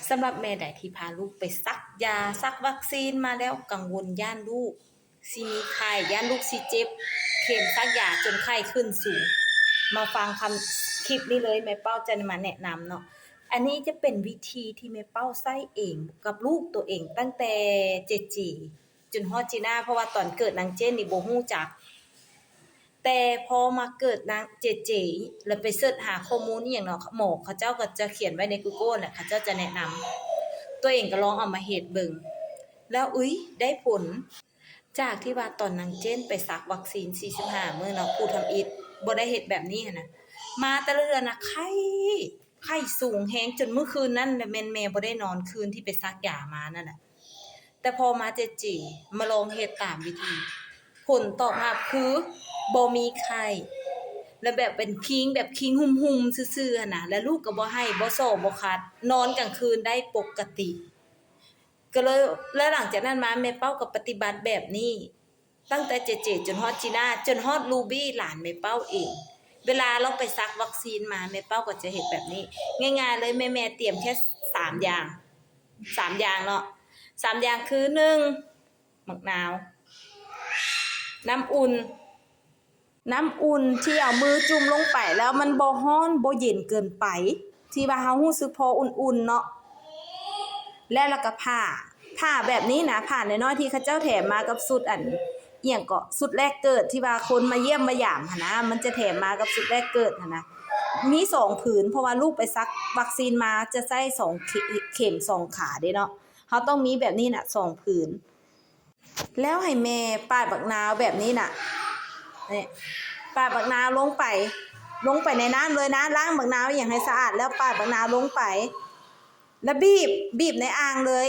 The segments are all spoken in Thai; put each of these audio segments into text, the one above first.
สำหรับแม่ใดที่พาลูกไปซักยาซักวัคซีนมาแล้วกังวลย่านลูกสิมีไข้ย่านลูกสิเจ็บเข็มซักยาจนไข้ขึ้นสูงมาฟังคลิปนี้เลยแม่เป้าจะมาแนะนำเนาะอันนี้จะเป็นวิธีที่แม่เป้าใช้เองกับลูกตัวเองตั้งแต่เจเจจนฮอดจีน่าเพราะว่าตอนเกิดนางเจนนี่บ่ฮู้จักแต่พอมาเกิดนางเจเจแล้วไปเสิร์ชหาข้อมูลอีหยังเนาะหมอเขาเจ้าก็จะเขียนไว้ใน Google แหละเขาเจ้าจะแนะนำตัวเองก็ลองเอามาเฮ็ดเบิ่งแล้วได้ผลจากที่ว่าตอนนางเจนไปซักวัคซีน45มื้อเนาะผู้ทำอิฐบ่ได้เฮ็ดแบบนี้นะมาแต่ละเดือนน่ะไข้สูงแฮงจนเมื่อคืนนั้นแม่นแม่บ่ได้นอนคืนที่ไปซักยามานั่นน่ะแต่พอมาเจเจมาลองเฮ็ดตามวิธีผลตอบรับคือบ่มีไข้แล้วแบบเป็นคิงหุ่มๆซื่อๆหั่นน่ะแล้วลูกก็บ่ให้บ่ซ้อบ่คัดนอนกลางคืนได้ปกติก็เลยแล้วหลังจากนั้นมาแม่เป้าก็ปฏิบัติแบบนี้ตั้งแต่เจเจจนฮอดจีน่าจนฮอดรูบี้หลานแม่เป้าเองเวลาเราไปซักวัคซีนมาแม่เป้าก็จะเฮ็ดแบบนี้ง่ายๆเลยแม่ๆเตรียมแค่3อย่างเนาะ3อย่างคือ1มะนาวน้ำอุ่นที่เอามือจุ่มลงไปแล้วมันบ่ร้อนบ่เย็นเกินไปที่ว่าเฮารู้สึกพออุ่นๆเนาะแล้วก็ผ้าแบบนี้นะผ้าน้อยๆที่เขาเจ้าแถมมากับสุดอันอีหยังก็สุดแรกเกิดที่ว่าคนมาเยี่ยมมาหยามหั่นนะมันจะแถมมากับสุดแรกเกิดหั่นนะมี2ผืนเพราะว่าลูกไปซักวัคซีนมาจะใส่2เข็ม2ขาเด้เนาะเฮาต้องมีแบบนี้น่ะ2ผืนแล้วให้แม่ป้ายบักนาวแบบนี้น่ะนี่ป้ายบักนาวลงไปในน้ำเลยนะล้างบักนาวอย่างให้สะอาดแล้วป้ายบักนาวลงไปแล้วบีบในอ่างเลย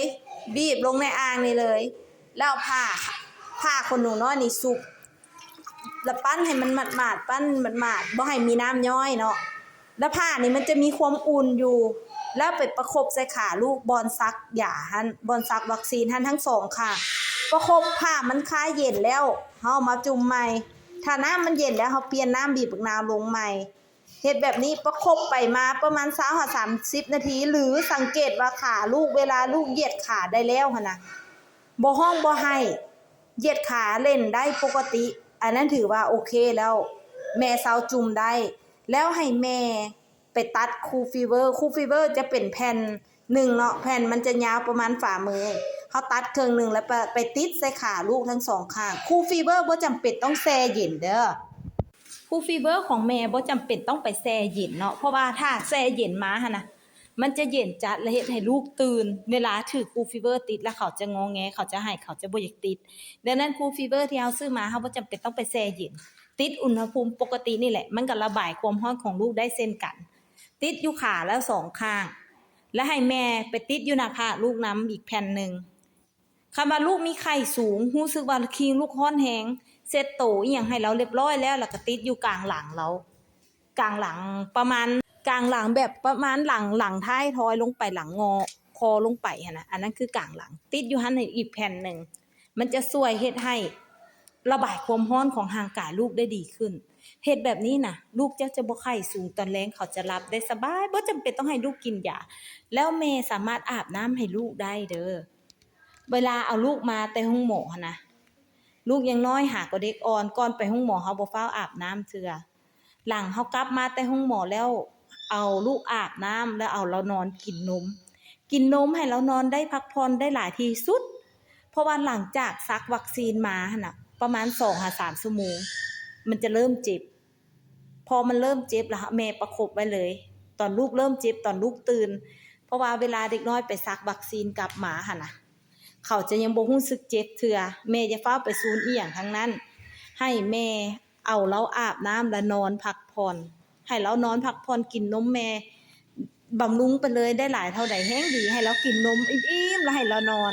บีบลงในอ่างนี่เลยแล้วผ้าคนหนูน้อยนี่สุกแล้วปั้นให้มันหมาดๆปั้นหมาดๆบ่ให้มีน้ำย้อยเนาะแล้วผ้านี่มันจะมีความอุ่นอยู่แล้วไปประคบใส่ขาลูกบอนซักยาหั่นบอนซักวัคซีนหั่นทั้ง2ค่ะประคบผ้ามันคลายเย็นแล้วเฮามาจุ่มใหม่ถ้าน้ำมันเย็นแล้วเฮาเปลี่ยนน้ำบีบบักนาวลงใหม่เฮ็ดแบบนี้ประคบไปมาประมาณ20-30นาทีหรือสังเกตว่าขาลูกเวลาลูกเหยียดขาได้แล้วหั่นน่ะบ่ฮ้องบ่ให้เหยียดขาเล่นได้ปกติอันนั้นถือว่าโอเคแล้วแม่เซาจุ่มได้แล้วให้แม่ไปตัดคูฟีเวอร์จะเป็นแผ่น1เนาะแผ่นมันจะยาวประมาณฝ่ามือเฮาตัดครึ่งนึงแล้วไปติดใส่ขาลูกทั้ง2ข้างคูฟีเวอร์บ่จำเป็นต้องแช่เย็นเด้อคูฟีเวอร์ของแม่บ่จำเป็นต้องไปแช่เย็นเนาะเพราะว่าถ้าแช่เย็นมาหั่นน่ะมันจะเย็นจัดและเฮ็ดให้ลูกตื่นเวลาถือคูฟีเวอร์ติดแล้วเขาจะงอแงเขาจะให้เขาจะบ่อยากติดดังนั้นคูฟีเวอร์ที่เฮาซื้อมาเฮาบ่จำเป็นต้องไปแช่เย็นติดอุณหภูมิปกตินี่แหละมันก็ระบายความร้อนของลูกได้เช่นกันติดอยู่ขาแล้ว2ข้างและให้แม่ไปติดอยู่หน้าผากลูกน้ำอีกแผ่นนึงคำว่าลูกมีไข้สูงรู้สึกว่าคิงลูกร้อนแฮงเซ็ตโตอีหยังให้เราเรียบร้อยแล้วก็ติดอยู่กลางหลังเรากลางหลังประมาณกลางหลังแบบประมาณหลังท้ายทอยลงไปหลังงอคอลงไปหั่นน่ะอันนั้นคือกลางหลังติดอยู่หั่นอีกแผ่นนึงมันจะช่วยเฮ็ดให้ระบายความร้อนของร่างกายลูกได้ดีขึ้นเฮ็ดแบบนี้น่ะลูกจะบ่ไข้สูงตอนแลงเขาจะหลับได้สบายบ่จำเป็นต้องให้ลูกกินยาแล้วแม่สามารถอาบน้ำให้ลูกได้เด้อเวลาเอาลูกมาแต่ห้องหมอหั่นนะลูกยังน้อยหากว่าเด็กอ่อนก่อนไปห้องหมอเฮาบ่ฟ้าวอาบน้ำเทื่อหลังเฮากลับมาแต่ห้องหมอแล้วเอาลูกอาบน้ำแล้วเอาเรานอนกินนมให้เรานอนได้พักผ่อนได้หลายที่สุดเพราะว่าหลังจากซักวัคซีนมาหั่นน่ะประมาณ 2-3 ชั่วโมงมันจะเริ่มเจ็บพอมันเริ่มเจ็บแล้วแม่ประคบไว้เลยตอนลูกเริ่มเจ็บตอนลูกตื่นเพราะว่าเวลาเด็กน้อยไปซักวัคซีนกลับมาหั่นน่ะเขาจะยังบ่รู้สึกเจ็บเทื่อแม่จะฟ้าวไปศูนย์อีหยังทั้งนั้นให้แม่เอาเราอาบน้ำแล้วนอนพักผ่อนให้เรานอนพักผ่อนกินนมแม่บำรุงไปเลยได้หลายเท่าใดแฮงดีให้เรากินนมอิ่มๆแล้วให้เรานอน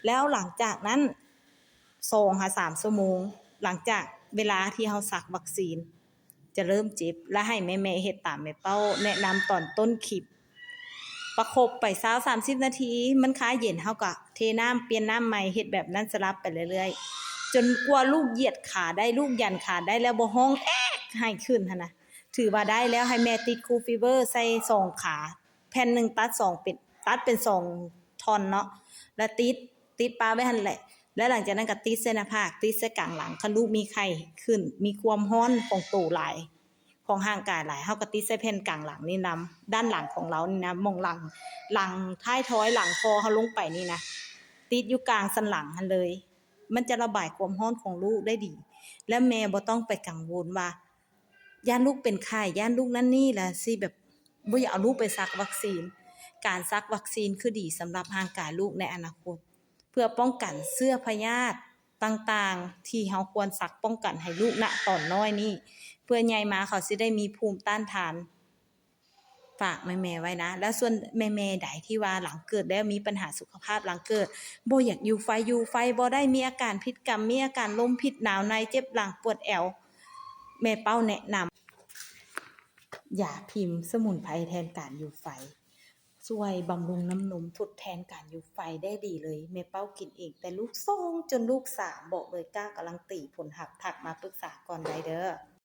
แล้วหลังจากนั้น2-3 ชั่วโมงหลังจากเวลาที่เฮาซักวัคซีนจะเริ่มเจ็บและให้แม่ๆเฮ็ดตามแม่เป้าแนะนำตอนต้นคลิปประคบไป20-30นาทีมันคลายเย็นเฮาก็เทน้ำเปลี่ยนน้ำใหม่เฮ็ดแบบนั้นสลับไปเรื่อยๆจนกว่าลูกเหยียดขาได้ลูกยันขาได้แล้วบ่ฮ้องแอ๊กให้ขึ้นหั่นน่ะถือว่าได้แล้วให้แม่ติดคูฟีเวอร์ใส่2ขาแผ่นนึงตัด2เป็น ตัดเป็น2ท่อนเนาะแล้วติดปลาไว้หั่นแหละแล้วหลังจากนั้นก็ติดใส่หน้าผากติดใส่กลางหลังคันลูกมีไข้ขึ้นมีความร้อนของตัวหลายของร่างกายหลายเฮาก็ติดใส่แผ่นกลางหลังนี่นำด้านหลังของเรานี่นะมองหลังท้ายทอยหลังคอเฮาลงไปนี่นะติดอยู่กลางสันหลังหั่นเลยมันจะระบายความร้อนของลูกได้ดี และแม่บ่ต้องไปกังวลว่าย่านลูกเป็นไข้ย่านลูกนั่นนี่ล่ะสิแบบบ่อยากเอาลูกไปซักวัคซีนการซักวัคซีนคือดีสำหรับร่างกายลูกในอนาคตเพื่อป้องกันเชื้อพยาธิต่างๆที่เฮาควรซักป้องกันให้ลูกณตอนน้อยนี้เพื่อใหญ่มาเขาสิได้มีภูมิต้านทานฝากแม่ๆไว้นะแล้วส่วนแม่ๆใดที่ว่าหลังเกิดแล้วมีปัญหาสุขภาพหลังเกิดบ่อยากอยู่ไฟบ่ได้มีอาการพิษกรรมมีอาการลมพิษหนาวในเจ็บหลังปวดแอวแม่เป้าแนะนำยาพิมพ์สมุนไพรแทนการอยู่ไฟช่วยบำรุงน้ำนมทดแทนการอยู่ไฟได้ดีเลยแม่เป้ากินเองแต่ลูก2จนลูก3บอกเลยกล้ากํลังตีผลหักทักมาปรึกษาก่อนได้เด้อ